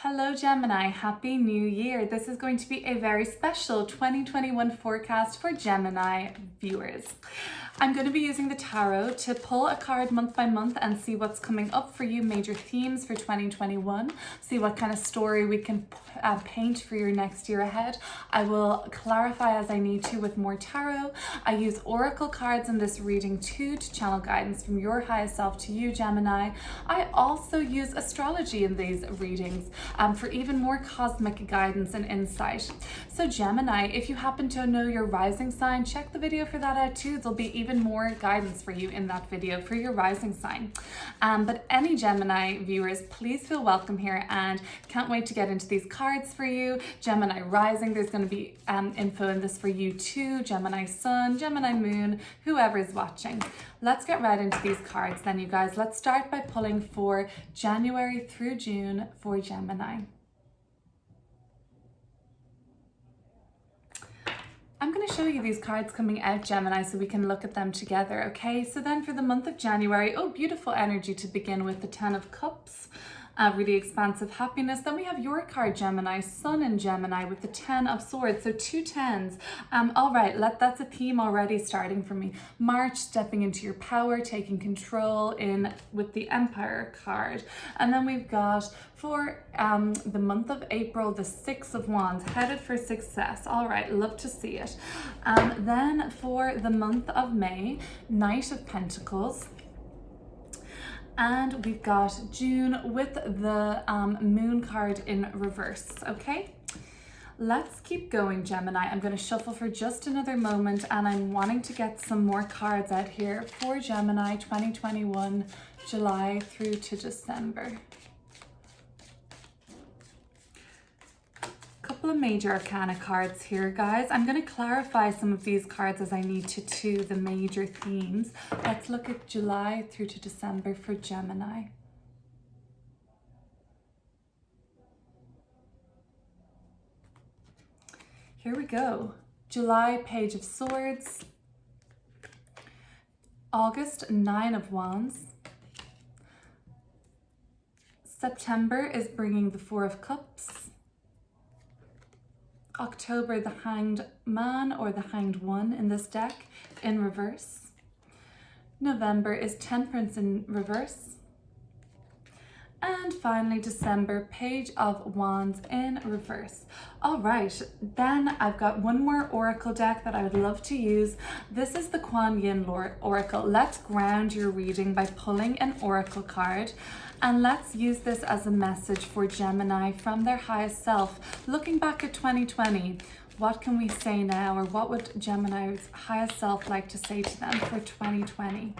Hello Gemini, Happy New Year. This is going to be a very special 2021 forecast for Gemini viewers. I'm going to be using the tarot to pull a card month by month and see what's coming up for you, major themes for 2021, see what kind of story we can paint for your next year ahead. I will clarify as I need to with more tarot. I use oracle cards in this reading too to channel guidance from your highest self to you, Gemini. I also use astrology in these readings for even more cosmic guidance and insight. So Gemini, if you happen to know your rising sign, check the video for that out too. There'll be even more guidance for you in that video for your rising sign. But any Gemini viewers, please feel welcome here and can't wait to get into these cards for you. Gemini rising, there's going to be info in this for you too. Gemini sun, Gemini moon, whoever is watching. Let's get right into these cards then, you guys. Let's start by pulling for January through June for Gemini. I'm going to show you these cards coming out, Gemini, so we can look at them together, okay? So then for the month of January, oh, beautiful energy to begin with, the 10 of Cups. Really expansive happiness. Then we have your card, Gemini, Sun in Gemini with the 10 of Swords, so 2 10s. All right, that's a theme already starting for me. March, stepping into your power, taking control in with the Empire card. And then we've got for the month of April, the 6 of Wands, headed for success. All right, love to see it. Then for the month of May, Knight of Pentacles. And we've got June with the moon card in reverse, okay? Let's keep going, Gemini. I'm going to shuffle for just another moment and I'm wanting to get some more cards out here for Gemini 2021, July through to December. Couple of major arcana cards here, guys. I'm going to clarify some of these cards as I need to the major themes. Let's look at July through to December for Gemini. Here we go. July, Page of Swords. August, 9 of Wands. September is bringing the 4 of Cups. October, the Hanged Man or the Hanged One in this deck in reverse. November is Temperance in reverse. And finally, December, Page of Wands in reverse. All right, then I've got one more oracle deck that I would love to use. This is the Kuan Yin Oracle. Let's ground your reading by pulling an oracle card. And let's use this as a message for Gemini from their highest self. Looking back at 2020, what can we say now? Or what would Gemini's highest self like to say to them for 2020?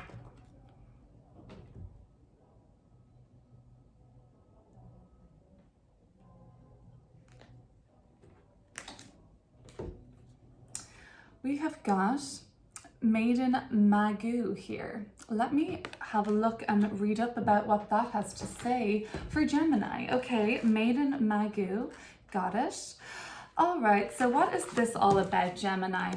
We have got Maiden Magoo here. Let me have a look and read up about what that has to say for Gemini. Okay, Maiden Magoo, got it. All right, so what is this all about, Gemini?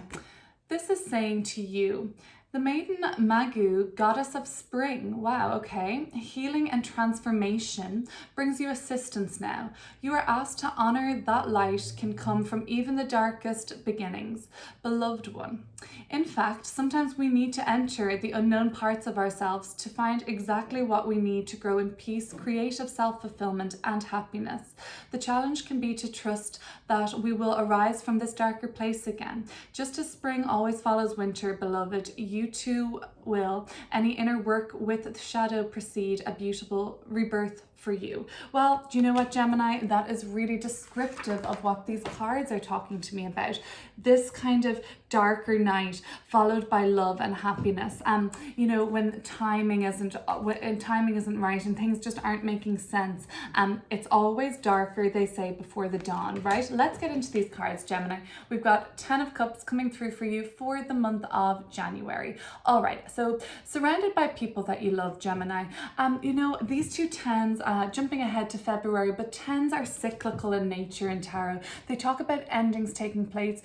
This is saying to you, the Maiden Magoo, goddess of spring. Wow, okay. Healing and transformation brings you assistance now. You are asked to honor that light can come from even the darkest beginnings. Beloved one. In fact, sometimes we need to enter the unknown parts of ourselves to find exactly what we need to grow in peace, creative self-fulfillment, and happiness. The challenge can be to trust that we will arise from this darker place again. Just as spring always follows winter, beloved, you too will. Any inner work with the shadow precede a beautiful rebirth for you. Well, do you know what, Gemini? That is really descriptive of what these cards are talking to me about. This kind of darker night followed by love and happiness. You know, when timing isn't right and things just aren't making sense. It's always darker, they say, before the dawn, right? Let's get into these cards, Gemini. We've got 10 of Cups coming through for you for the month of January. All right, so surrounded by people that you love, Gemini. You know, these 2 10s jumping ahead to February, but 10s are cyclical in nature in tarot. They talk about endings taking place,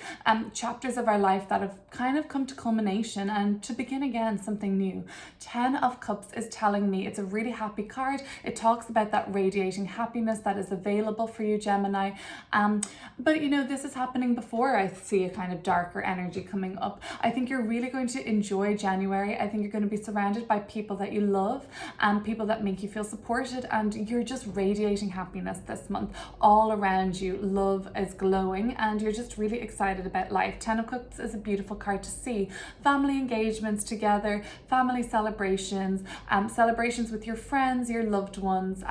chapters of our life that have kind of come to culmination and to begin again something new. 10 of Cups is telling me it's a really happy card. It talks about that radiating happiness that is available for you, Gemini. But you know, this is happening before I see a kind of darker energy coming up. I think you're really going to enjoy January. I think you're going to be surrounded by people that you love and people that make you feel supported, and you're just radiating happiness this month. All around you, love is glowing and you're just really excited about life. 10 of Cups is a beautiful card to see. Family engagements together, family celebrations, celebrations with your friends, your loved ones,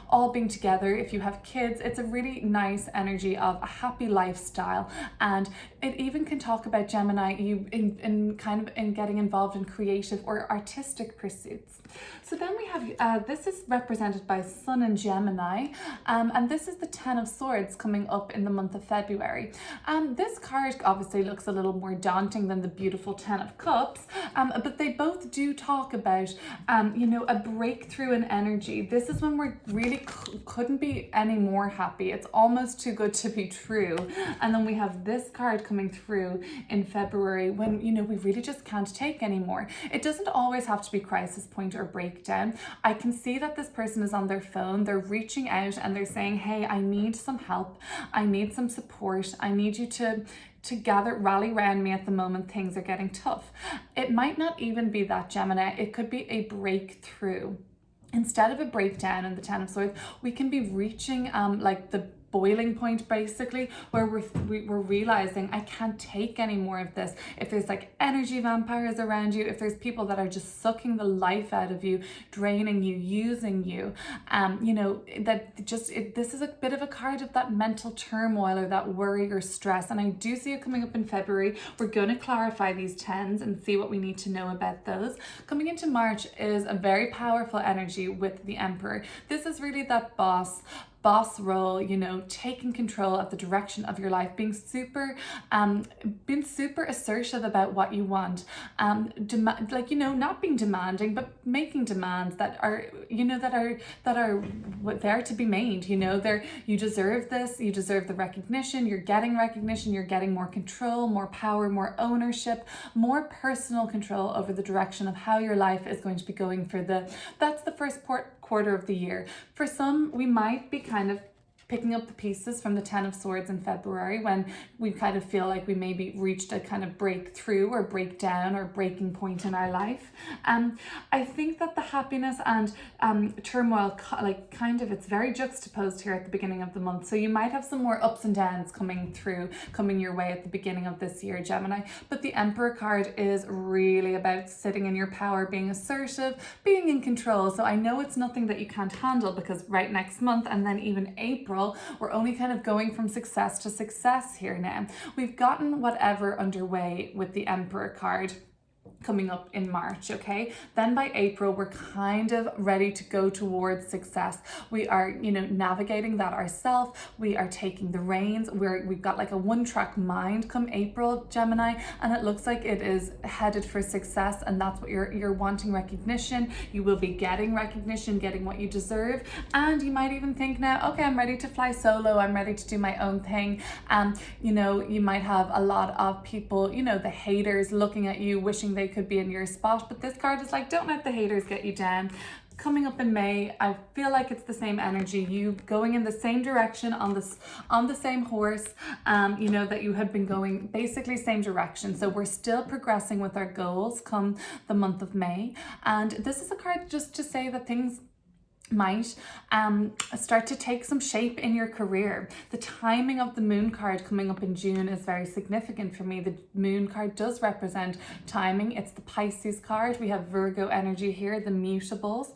all being together. If you have kids, it's a really nice energy of a happy lifestyle. And it even can talk about Gemini, you in kind of in getting involved in creative or artistic pursuits. So then we have, this is represented by Sun and Gemini, and this is the 10 of Swords coming up in the month of February. This card obviously looks a little more daunting than the beautiful 10 of Cups, but they both do talk about, you know, a breakthrough in energy. This is when we're really couldn't be any more happy. It's almost too good to be true. And then we have this card coming through in February when, you know, we really just can't take anymore. It doesn't always have to be crisis point or breakdown. I can see that this person is on their phone, they're reaching out and they're saying, hey, I need some help, I need some support, I need you to rally around me at the moment, things are getting tough. It might not even be that, Gemini, it could be a breakthrough. Instead of a breakdown in the 10 of Swords, we can be reaching like the boiling point, basically, where we're realizing I can't take any more of this. If there's like energy vampires around you, if there's people that are just sucking the life out of you, draining you, using you, you know, that just this is a bit of a card of that mental turmoil or that worry or stress. And I do see it coming up in February. We're going to clarify these 10s and see what we need to know about those. Coming into March is a very powerful energy with the Emperor. This is really that boss role, you know, taking control of the direction of your life, being super assertive about what you want, like, you know, not being demanding, but making demands that are, you know, that are there to be made. You know, you deserve this, you deserve the recognition, you're getting more control, more power, more ownership, more personal control over the direction of how your life is going to be going that's the first quarter of the year. For some, we might be kind of picking up the pieces from the 10 of Swords in February when we kind of feel like we maybe reached a kind of breakthrough or breakdown or breaking point in our life. I think that the happiness and turmoil, like kind of, it's very juxtaposed here at the beginning of the month. So you might have some more ups and downs coming your way at the beginning of this year, Gemini. But the Emperor card is really about sitting in your power, being assertive, being in control. So I know it's nothing that you can't handle, because right next month and then even April, we're only kind of going from success to success here now. We've gotten whatever underway with the Emperor card coming up in March, okay? Then by April, we're kind of ready to go towards success. We are, you know, navigating that ourselves. We are taking the reins. We've got like a one-track mind come April, Gemini, and it looks like it is headed for success, and that's what you're wanting recognition. You will be getting recognition, getting what you deserve, and you might even think now, okay, I'm ready to fly solo, I'm ready to do my own thing. You know, you might have a lot of people, you know, the haters looking at you, wishing they could be in your spot, but this card is like, don't let the haters get you down. Coming up in May, I feel like it's the same energy, you going in the same direction on the same horse, you know, that you had been going, basically same direction. So we're still progressing with our goals come the month of May. And this is a card just to say that things might start to take some shape in your career. The timing of the Moon card coming up in June is very significant for me. The Moon card does represent timing. It's the Pisces card. We have Virgo energy here, the mutables.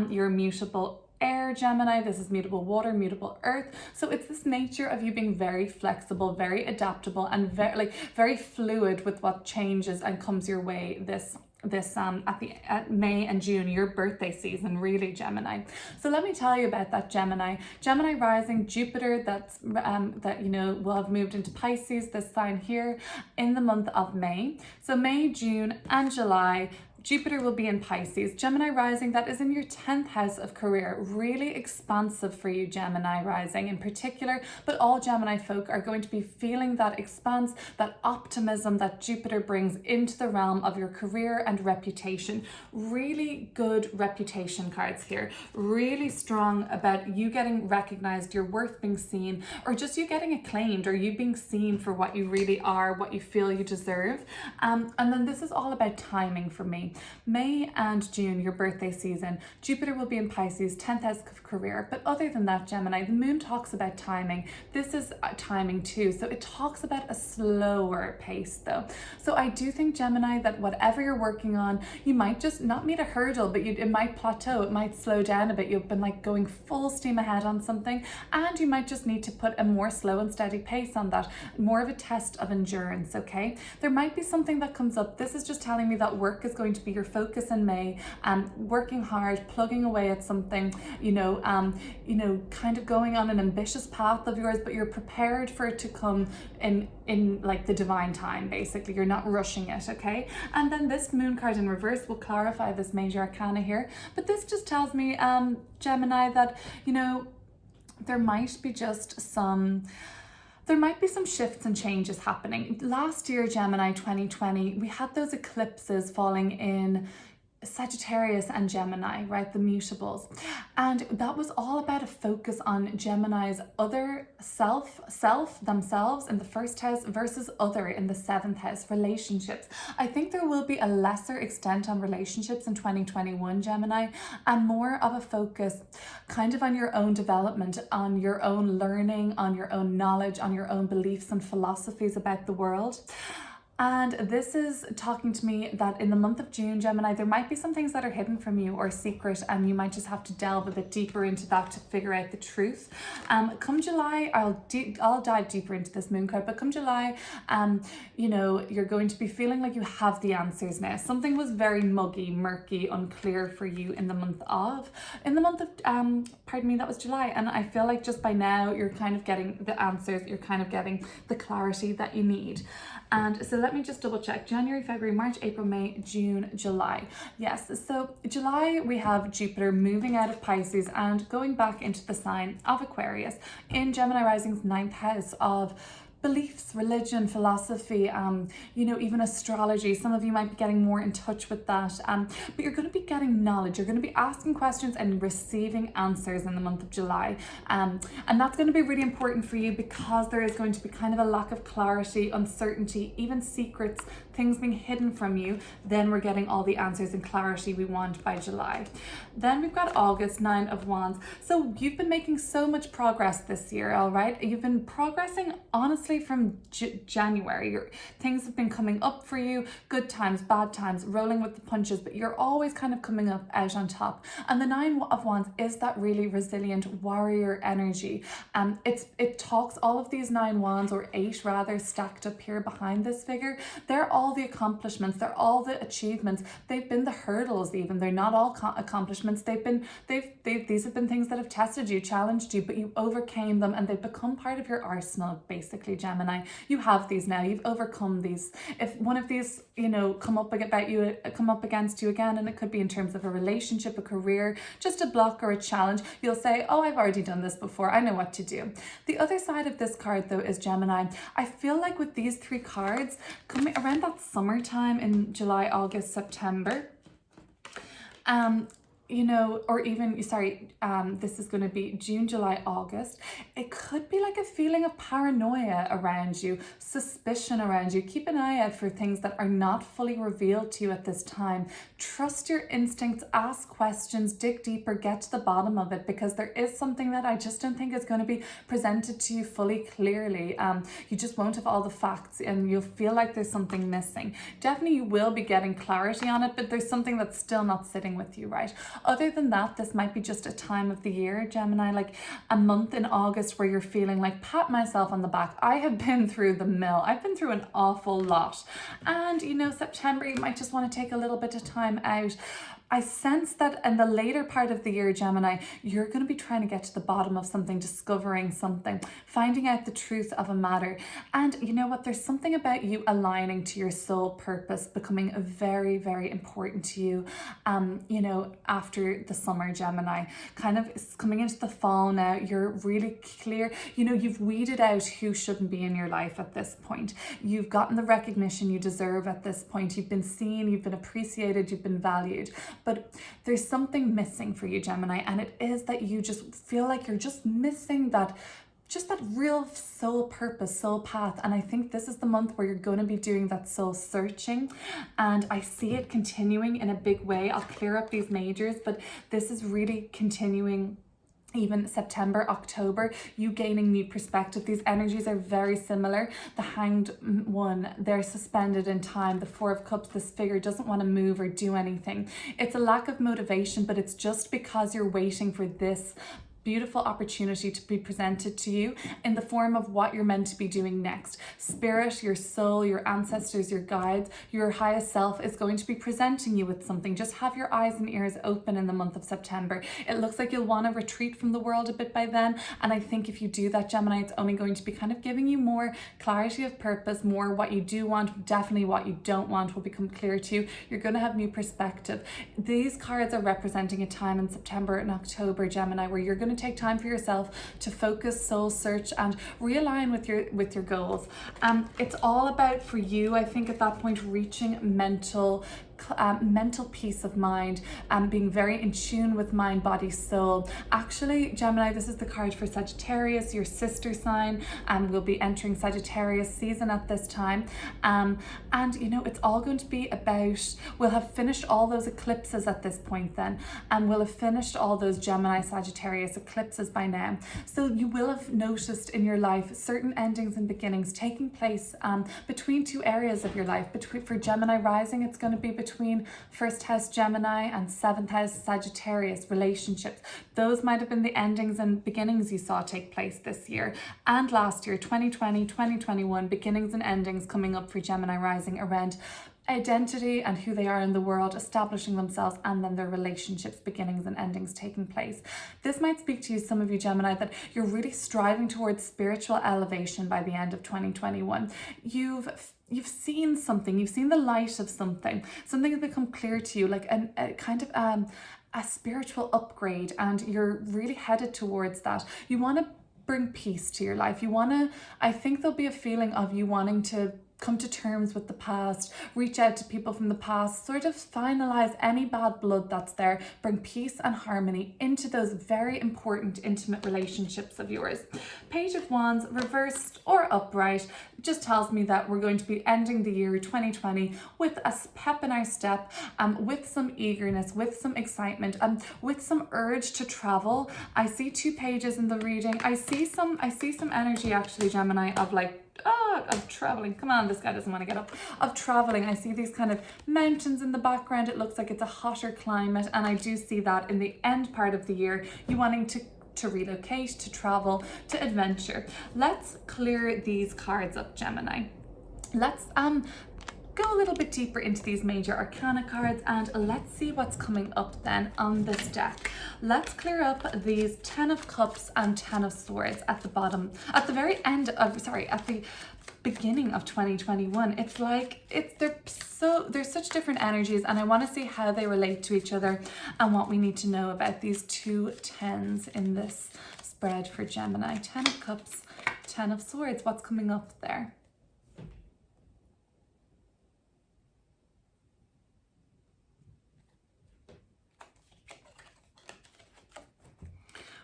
You're mutable air, Gemini. This is mutable water, mutable earth. So it's this nature of you being very flexible, very adaptable, and very fluid with what changes and comes your way at May and June, your birthday season, really, Gemini. So let me tell you about that, Gemini rising, Jupiter, that you know will have moved into Pisces, this sign here, in the month of May. So May, June and July, Jupiter will be in Pisces. Gemini rising, that is in your 10th house of career. Really expansive for you, Gemini rising in particular, but all Gemini folk are going to be feeling that expanse, that optimism that Jupiter brings into the realm of your career and reputation. Really good reputation cards here. Really strong about you getting recognized, your worth being seen, or just you getting acclaimed, or you being seen for what you really are, what you feel you deserve. And then this is all about timing for me. May and June, your birthday season, Jupiter will be in Pisces, 10th house of career. But other than that, Gemini, the moon talks about timing. This is timing too. So it talks about a slower pace though. So I do think, Gemini, that whatever you're working on, you might just not meet a hurdle, but it might plateau, it might slow down a bit. You've been like going full steam ahead on something, and you might just need to put a more slow and steady pace on that, more of a test of endurance, okay? There might be something that comes up. This is just telling me that work is going to be your focus in May, and working hard, plugging away at something, kind of going on an ambitious path of yours, but you're prepared for it to come in like the divine time, basically. You're not rushing it, okay? And then this moon card in reverse will clarify this major arcana here, but this just tells me, Gemini, that, there might be some shifts and changes happening. Last year, Gemini 2020, we had those eclipses falling in Sagittarius and Gemini, right? The mutables. And that was all about a focus on Gemini's other self themselves in the first house versus other in the 7th house, relationships. I think there will be a lesser extent on relationships in 2021, Gemini, and more of a focus kind of on your own development, on your own learning, on your own knowledge, on your own beliefs and philosophies about the world. And this is talking to me that in the month of June, Gemini, there might be some things that are hidden from you or secret, and you might just have to delve a bit deeper into that to figure out the truth. Come July, I'll dive deeper into this moon card, but come July, you're going to be feeling like you have the answers now. Something was very muggy, murky, unclear for you in the month of that was July. And I feel like just by now, you're kind of getting the answers, you're kind of getting the clarity that you need. And so let me just double check. January, February, March, April, May, June, July. Yes, so July we have Jupiter moving out of Pisces and going back into the sign of Aquarius in Gemini rising's 9th house of beliefs, religion, philosophy, even astrology. Some of you might be getting more in touch with that, but you're going to be getting knowledge. You're going to be asking questions and receiving answers in the month of July, and that's going to be really important for you because there is going to be kind of a lack of clarity, uncertainty, even secrets, things being hidden from you. Then we're getting all the answers and clarity we want by July. Then we've got August, 9 of Wands. So you've been making so much progress this year, all right? You've been progressing honestly from January. Things have been coming up for you, good times, bad times, rolling with the punches, but you're always kind of coming up out on top. And the 9 of Wands is that really resilient warrior energy. It talks, all of these 9 wands, or 8 rather, stacked up here behind this figure. They're all the accomplishments, they're all the achievements. They've been the hurdles even. They're not all accomplishments. These have been things that have tested you, challenged you, but you overcame them, and they've become part of your arsenal, basically, Gemini. You have these now. You've overcome these. If one of these, come up against you again, and it could be in terms of a relationship, a career, just a block or a challenge, you'll say, oh, I've already done this before. I know what to do. The other side of this card, though, is Gemini. I feel like with these 3 cards, coming around that summertime in July, August, September, this is going to be June, July, August. It could be like a feeling of paranoia around you, suspicion around you. Keep an eye out for things that are not fully revealed to you at this time. Trust your instincts, ask questions, dig deeper, get to the bottom of it, because there is something that I just don't think is going to be presented to you fully clearly. You just won't have all the facts, and you'll feel like there's something missing. Definitely you will be getting clarity on it, but there's something that's still not sitting with you, right? Other than that, this might be just a time of the year, Gemini, like a month in August where you're feeling like, pat myself on the back. I have been through the mill. I've been through an awful lot. And, September, you might just want to take a little bit of time out. I sense that in the later part of the year, Gemini, you're going to be trying to get to the bottom of something, discovering something, finding out the truth of a matter. And you know what? There's something about you aligning to your soul purpose becoming very, very important to you, you know, after the summer, Gemini. Kind of coming into the fall now, you're really clear. You know, you've weeded out who shouldn't be in your life at this point. You've gotten the recognition you deserve at this point. You've been seen, you've been appreciated, you've been valued. But there's something missing for you, Gemini, and it is that you just feel like you're just missing that real soul purpose, soul path. And I think this is the month where you're going to be doing that soul searching, and I see it continuing in a big way. I'll clear up these majors, but this is really continuing. Even September, October, you gaining new perspective. These energies are very similar. The Hanged One, they're suspended in time. The Four of Cups, this figure doesn't want to move or do anything. It's a lack of motivation, but it's just because you're waiting for this beautiful opportunity to be presented to you in the form of what you're meant to be doing next. Spirit, your soul, your ancestors, your guides, your highest self is going to be presenting you with something. Just have your eyes and ears open in the month of September. It looks like you'll want to retreat from the world a bit by then, and I think if you do that, Gemini, it's only going to be kind of giving you more clarity of purpose, more what you do want, definitely what you don't want will become clear to you. You're going to have new perspective. These cards are representing a time in September and October, Gemini, where you're going to take time for yourself to focus, soul search, and realign with your goals. It's all about, for you, I think at that point, reaching mental peace of mind, being very in tune with mind, body, soul. Actually, Gemini, this is the card for Sagittarius, your sister sign, and we'll be entering Sagittarius season at this time. And you know, it's all going to be about, we'll have finished all those eclipses at this point then, and we'll have finished all those Gemini, Sagittarius eclipses by now. So you will have noticed in your life certain endings and beginnings taking place between two areas of your life. For Gemini rising, it's going to be between first house Gemini and seventh house Sagittarius relationships. Those might have been the endings and beginnings you saw take place this year and last year, 2020, 2021, beginnings and endings coming up for Gemini rising around identity and who they are in the world, establishing themselves, and then their relationships, beginnings and endings taking place. This might speak to you, some of you Gemini, that you're really striving towards spiritual elevation by the end of 2021. You've seen something, you've seen the light of something has become clear to you, like a kind of a spiritual upgrade, and you're really headed towards that. You want to bring peace to your life. I think there'll be a feeling of you wanting to come to terms with the past, reach out to people from the past, sort of finalize any bad blood that's there, bring peace and harmony into those very important intimate relationships of yours. Page of Wands, reversed or upright, just tells me that we're going to be ending the year 2020 with a pep in our step, with some eagerness, with some excitement, with some urge to travel. I see two pages in the reading. I see some energy actually, Gemini, of traveling. Come on, this guy doesn't want to get up. Of traveling. I see these kind of mountains in the background. It looks like it's a hotter climate, and I do see that in the end part of the year, you wanting to relocate, to travel, to adventure. Let's clear these cards up, Gemini. Let's go a little bit deeper into these major arcana cards, and let's see what's coming up then on this deck. Let's clear up these 10 of Cups and 10 of Swords at the bottom, at the very end of, at the beginning of 2021. It's like there's such different energies, and I want to see how they relate to each other and what we need to know about these two tens in this spread for Gemini. 10 of Cups, 10 of Swords. What's coming up there?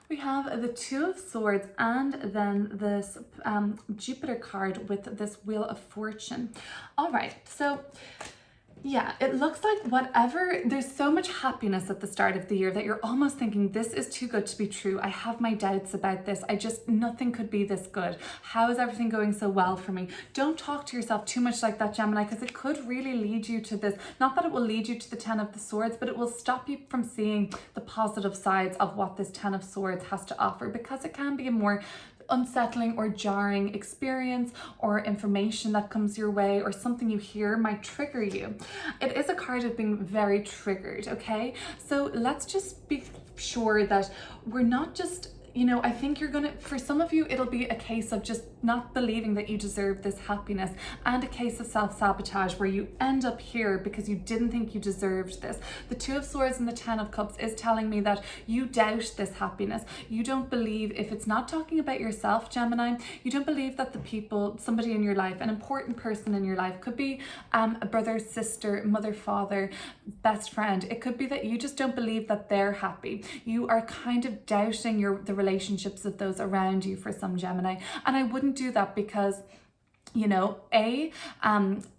We have the Two of Swords and then this Jupiter card with this Wheel of Fortune. All right, so yeah, it looks like there's so much happiness at the start of the year that you're almost thinking, this is too good to be true. I have my doubts about this. Nothing could be this good. How is everything going so well for me? Don't talk to yourself too much like that, Gemini, because it could really lead you to this. Not that it will lead you to the 10 of the Swords, but it will stop you from seeing the positive sides of what this 10 of Swords has to offer, because it can be a more unsettling or jarring experience or information that comes your way or something you hear might trigger you. It is a card of being very triggered, okay? So let's just be sure that we're not just, I think for some of you, it'll be a case of just not believing that you deserve this happiness, and a case of self-sabotage where you end up here because you didn't think you deserved this. The Two of Swords and the Ten of Cups is telling me that you doubt this happiness. You don't believe, if it's not talking about yourself, Gemini, you don't believe that the people, somebody in your life, an important person in your life, could be a brother, sister, mother, father, best friend. It could be that you just don't believe that they're happy. You are kind of doubting the relationships of those around you for some, Gemini. And I wouldn't do that because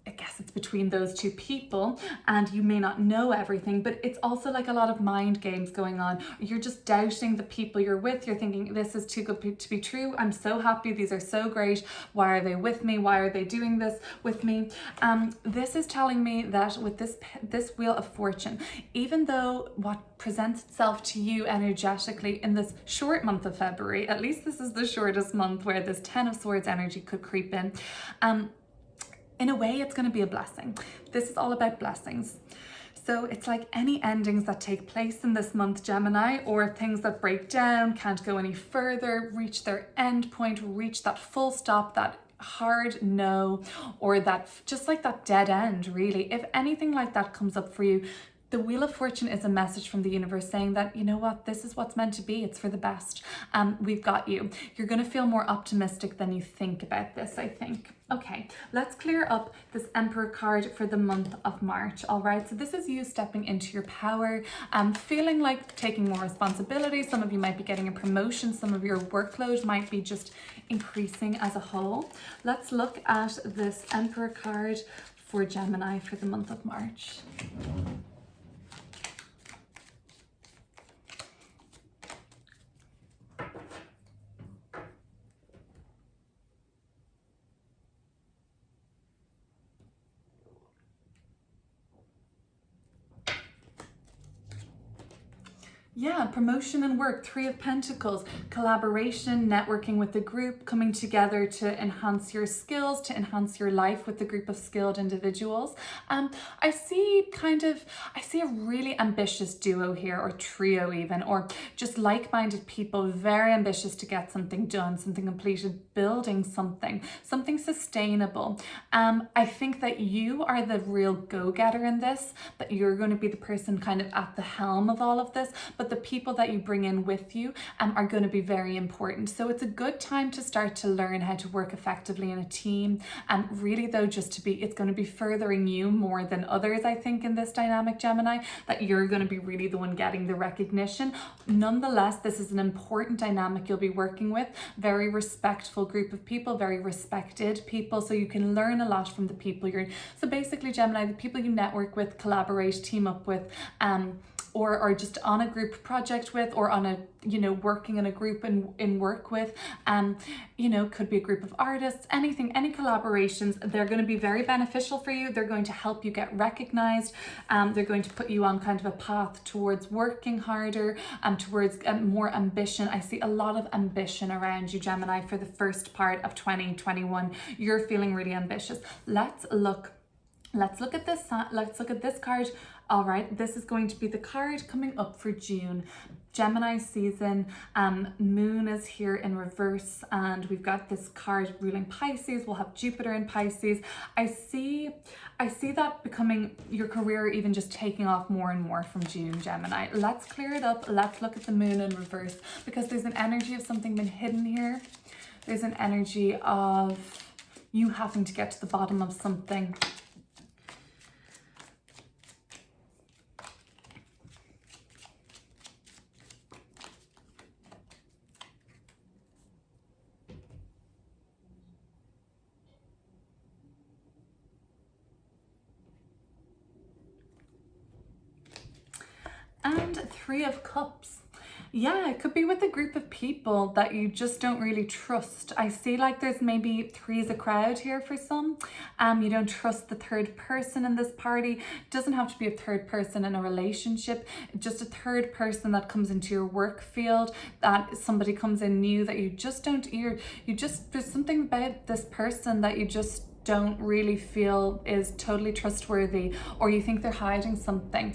I guess it's between those two people and you may not know everything, but it's also like a lot of mind games going on. You're just doubting the people you're with. You're thinking, this is too good to be true. I'm so happy. These are so great. Why are they with me? Why are they doing this with me? This is telling me that with this Wheel of Fortune, even though what presents itself to you energetically in this short month of February, at least this is the shortest month where this Ten of Swords energy could creep in a way, it's going to be a blessing. This is all about blessings. So it's like any endings that take place in this month, Gemini, or things that break down, can't go any further, reach their end point, reach that full stop, that hard no, or that just like that dead end, really. If anything like that comes up for you, the Wheel of Fortune is a message from the universe saying that, you know what, this is what's meant to be. It's for the best. We've got you. You're going to feel more optimistic than you think about this, I think. Okay, let's clear up this Emperor card for the month of March. All right, so this is you stepping into your power, feeling like taking more responsibility. Some of you might be getting a promotion. Some of your workload might be just increasing as a whole. Let's look at this Emperor card for Gemini for the month of March. Yeah, promotion and work, Three of Pentacles, collaboration, networking with the group, coming together to enhance your skills, to enhance your life with the group of skilled individuals. I see a really ambitious duo here, or trio even, or just like-minded people, very ambitious to get something done, something completed, building something sustainable. I think that you are the real go-getter in this, that you're going to be the person kind of at the helm of all of this, but the people that you bring in with you are going to be very important. So it's a good time to start to learn how to work effectively in a team. Really though, it's going to be furthering you more than others, I think, in this dynamic, Gemini, that you're going to be really the one getting the recognition. Nonetheless, this is an important dynamic you'll be working with. Very respectful group of people, very respected people. So you can learn a lot from the people so basically, Gemini, the people you network with, collaborate, team up with, or just on a group project with, or on a, working in a group and in work with, could be a group of artists, anything, any collaborations, they're going to be very beneficial for you. They're going to help you get recognized. They're going to put you on kind of a path towards working harder, towards more ambition. I see a lot of ambition around you, Gemini, for the first part of 2021. You're feeling really ambitious. Let's look at this. Let's look at this card. All right, this is going to be the card coming up for June. Gemini season, moon is here in reverse, and we've got this card ruling Pisces. We'll have Jupiter in Pisces. I see that becoming your career, even just taking off more and more from June, Gemini. Let's clear it up. Let's look at the moon in reverse, because there's an energy of something been hidden here. There's an energy of you having to get to the bottom of something. And Three of Cups. Yeah, it could be with a group of people that you just don't really trust. I see like there's maybe three's a crowd here for some. You don't trust the third person in this party. It doesn't have to be a third person in a relationship, just a third person that comes into your work field, that somebody comes in new that you just don't, there's something about this person that you just don't really feel is totally trustworthy, or you think they're hiding something.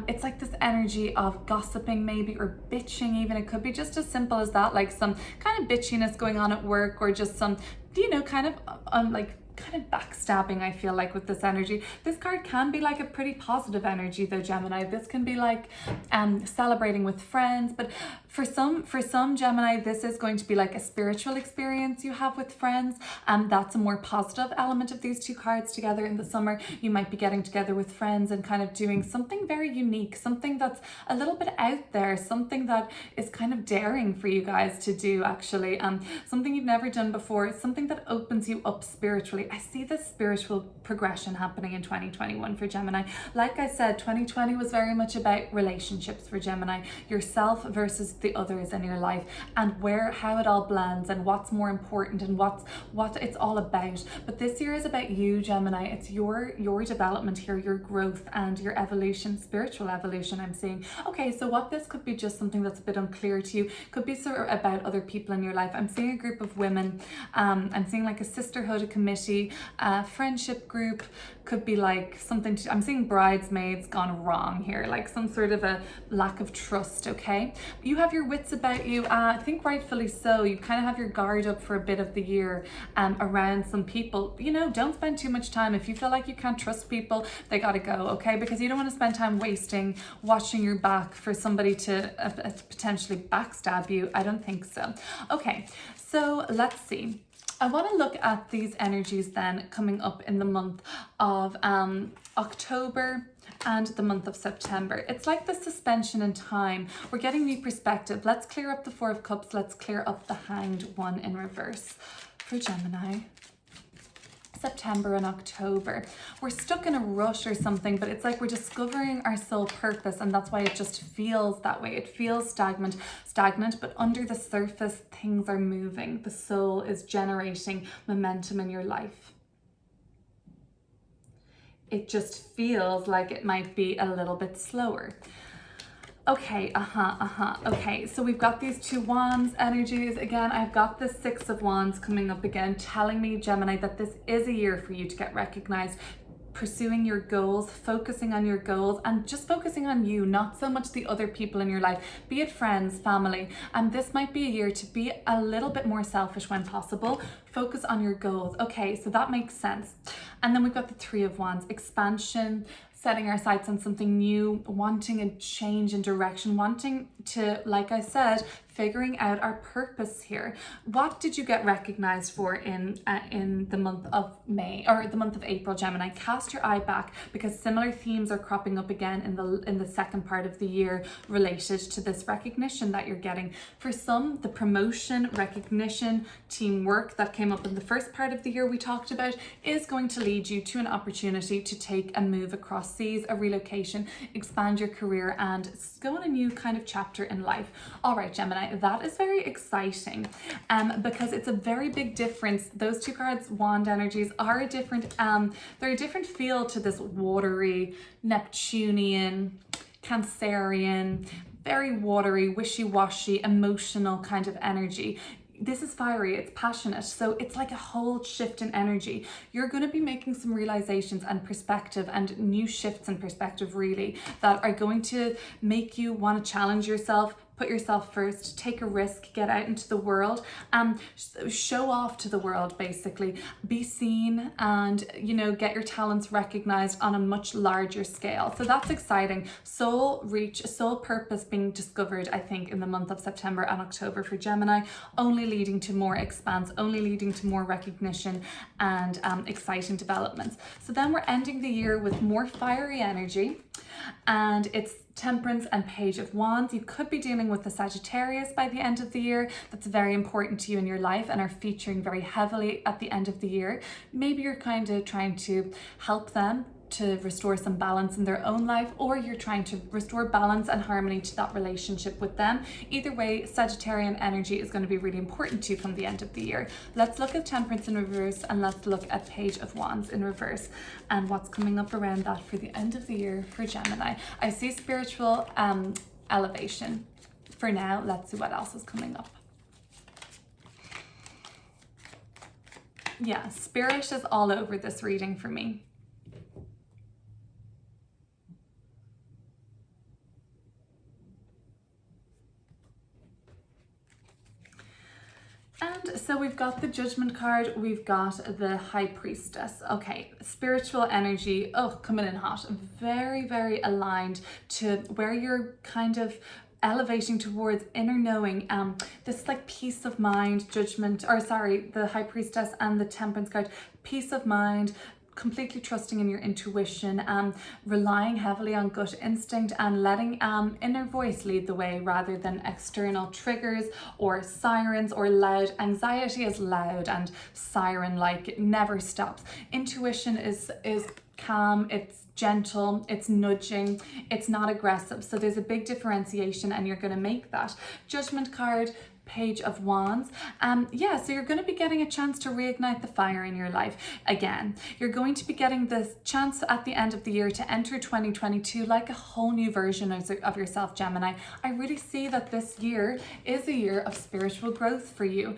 It's like this energy of gossiping maybe, or bitching even. It could be just as simple as that, like some kind of bitchiness going on at work, or just some, kind of backstabbing. I feel like with this energy, this card can be like a pretty positive energy though, Gemini. This can be like celebrating with friends, but for some Gemini, this is going to be like a spiritual experience you have with friends, and that's a more positive element of these two cards together. In the summer, you might be getting together with friends and kind of doing something very unique, something that's a little bit out there, something that is kind of daring for you guys to do, actually, something you've never done before, something that opens you up spiritually. I see this spiritual progression happening in 2021 for Gemini. Like I said, 2020 was very much about relationships for Gemini, yourself versus the others in your life, and how it all blends, and what's more important, and what it's all about. But this year is about you, Gemini. It's your development here, your growth and your evolution, spiritual evolution, I'm seeing. Okay, so what this could be, just something that's a bit unclear to you, could be sort of about other people in your life. I'm seeing a group of women. I'm seeing like a sisterhood, a committee, a friendship group. Could be like something I'm seeing bridesmaids gone wrong here, like some sort of a lack of trust. Okay, you have your wits about you. I think rightfully so. You kind of have your guard up for a bit of the year around some people. Don't spend too much time. If you feel like you can't trust people, they gotta go, okay? Because you don't want to spend time watching your back for somebody to potentially backstab you. I don't think so. Okay, so let's see. I want to look at these energies then coming up in the month of October and the month of September. It's like the suspension in time. We're getting new perspective. Let's clear up the Four of Cups. Let's clear up the Hanged One in reverse for Gemini. September and October. We're stuck in a rush or something, but it's like we're discovering our soul purpose, and that's why it just feels that way. It feels stagnant, but under the surface, things are moving. The soul is generating momentum in your life. It just feels like it might be a little bit slower. Okay, okay, so we've got these two wands energies. Again, I've got the Six of Wands coming up again, telling me, Gemini, that this is a year for you to get recognized, pursuing your goals, focusing on your goals, and just focusing on you, not so much the other people in your life, be it friends, family. And this might be a year to be a little bit more selfish when possible. Focus on your goals. Okay, so that makes sense. And then we've got the Three of Wands, expansion, setting our sights on something new, wanting a change in direction, wanting to, like I said, figuring out our purpose here. What did you get recognized for in the month of May, or the month of April, Gemini? Cast your eye back, because similar themes are cropping up again in the second part of the year related to this recognition that you're getting. For some, the promotion, recognition, teamwork that came up in the first part of the year we talked about is going to lead you to an opportunity to take a move across seas, a relocation, expand your career, and go on a new kind of chapter in life. All right, Gemini, that is very exciting because it's a very big difference. Those two cards, wand energies, are a different, they're a different feel to this watery, Neptunian, Cancerian, very watery, wishy-washy, emotional kind of energy. This is fiery, it's passionate, so it's like a whole shift in energy. You're going to be making some realizations and perspective, and new shifts in perspective, really, that are going to make you want to challenge yourself, put yourself first, take a risk, get out into the world, show off to the world, basically. Be seen and, get your talents recognized on a much larger scale. So that's exciting. Soul reach, soul purpose being discovered, I think, in the month of September and October for Gemini, only leading to more expanse, only leading to more recognition and exciting developments. So then we're ending the year with more fiery energy, and it's Temperance and Page of Wands. You could be dealing with the Sagittarius by the end of the year. That's very important to you in your life and are featuring very heavily at the end of the year. Maybe you're kind of trying to help them to restore some balance in their own life, or you're trying to restore balance and harmony to that relationship with them. Either way, Sagittarian energy is going to be really important to you from the end of the year. Let's look at Temperance in reverse, and let's look at Page of Wands in reverse and what's coming up around that for the end of the year for Gemini. I see spiritual elevation. For now, let's see what else is coming up. Yeah, Spirit is all over this reading for me. And so we've got the Judgment card, we've got the High Priestess. Okay, spiritual energy, coming in hot. Very, very aligned to where you're kind of elevating towards inner knowing. This is like peace of mind, the High Priestess and the Temperance card. Peace of mind, completely trusting in your intuition, relying heavily on gut instinct and letting inner voice lead the way rather than external triggers or sirens or loud. Anxiety is loud and siren-like, it never stops. Intuition is calm, it's gentle, it's nudging, it's not aggressive. So there's a big differentiation and you're going to make that. Judgment card, Page of Wands. So you're going to be getting a chance to reignite the fire in your life again. You're going to be getting this chance at the end of the year to enter 2022 like a whole new version of yourself, Gemini. I really see that this year is a year of spiritual growth for you.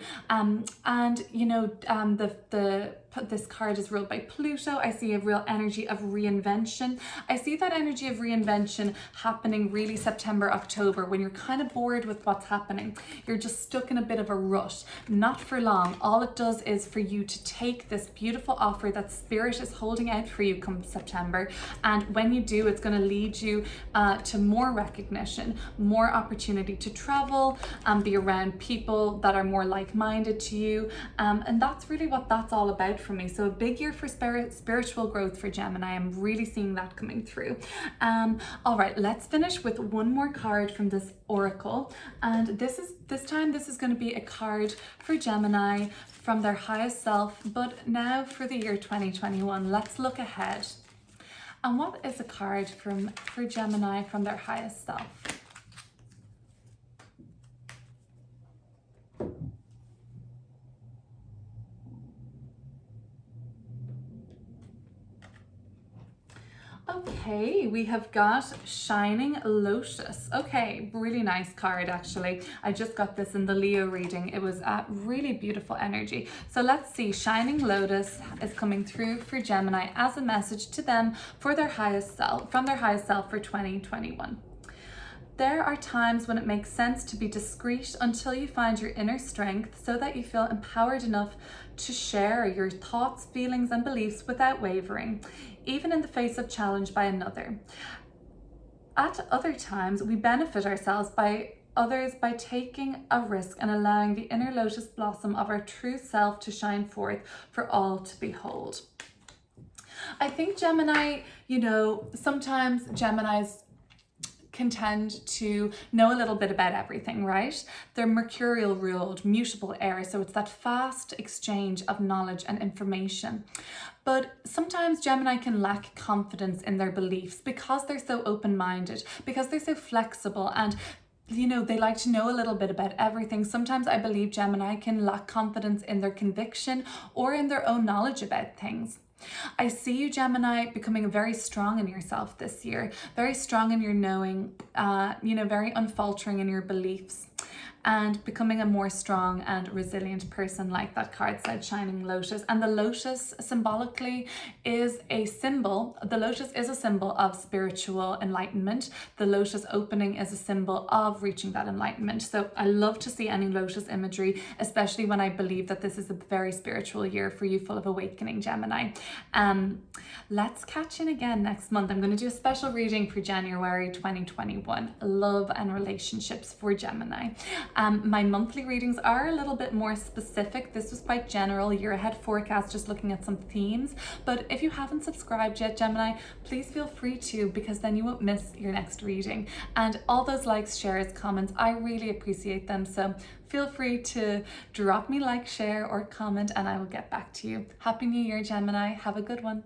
This card is ruled by Pluto. I see a real energy of reinvention. I see that energy of reinvention happening really September, October, when you're kind of bored with what's happening. You're just stuck in a bit of a rut. Not for long. All it does is for you to take this beautiful offer that Spirit is holding out for you come September. And when you do, it's going to lead you to more recognition, more opportunity to travel, be around people that are more like-minded to you. And that's really what that's all about for me. So a big year for spiritual growth for Gemini. I'm really seeing that coming through. All right, let's finish with one more card from this oracle, and this is going to be a card for Gemini from their highest self, but now for the year 2021. Let's look ahead. And what is a card for Gemini from their highest self? Okay, we have got Shining Lotus. Okay, really nice card actually. I just got this in the Leo reading. It was a really beautiful energy. So let's see, Shining Lotus is coming through for Gemini as a message to them for their highest self, from their highest self for 2021. There are times when it makes sense to be discreet until you find your inner strength so that you feel empowered enough to share your thoughts, feelings, and beliefs without wavering, even in the face of challenge by another. At other times, we benefit ourselves by others by taking a risk and allowing the inner lotus blossom of our true self to shine forth for all to behold. I think Gemini, sometimes Geminis can tend to know a little bit about everything, right? They're mercurial ruled, mutable air, so it's that fast exchange of knowledge and information. But sometimes Gemini can lack confidence in their beliefs because they're so open-minded, because they're so flexible, and they like to know a little bit about everything. Sometimes I believe Gemini can lack confidence in their conviction or in their own knowledge about things. I see you, Gemini, becoming very strong in yourself this year, very strong in your knowing, very unfaltering in your beliefs, and becoming a more strong and resilient person, like that card said, Shining Lotus. And the lotus symbolically is a symbol. The lotus is a symbol of spiritual enlightenment. The lotus opening is a symbol of reaching that enlightenment. So I love to see any lotus imagery, especially when I believe that this is a very spiritual year for you, full of awakening, Gemini. Let's catch in again next month. I'm going to do a special reading for January 2021, love and relationships for Gemini. My monthly readings are a little bit more specific. This was quite general, year ahead forecast, just looking at some themes. But if you haven't subscribed yet, Gemini, please feel free to, because then you won't miss your next reading. And all those likes, shares, comments, I really appreciate them. So feel free to drop me like, share, or comment, and I will get back to you. Happy New Year, Gemini. Have a good one.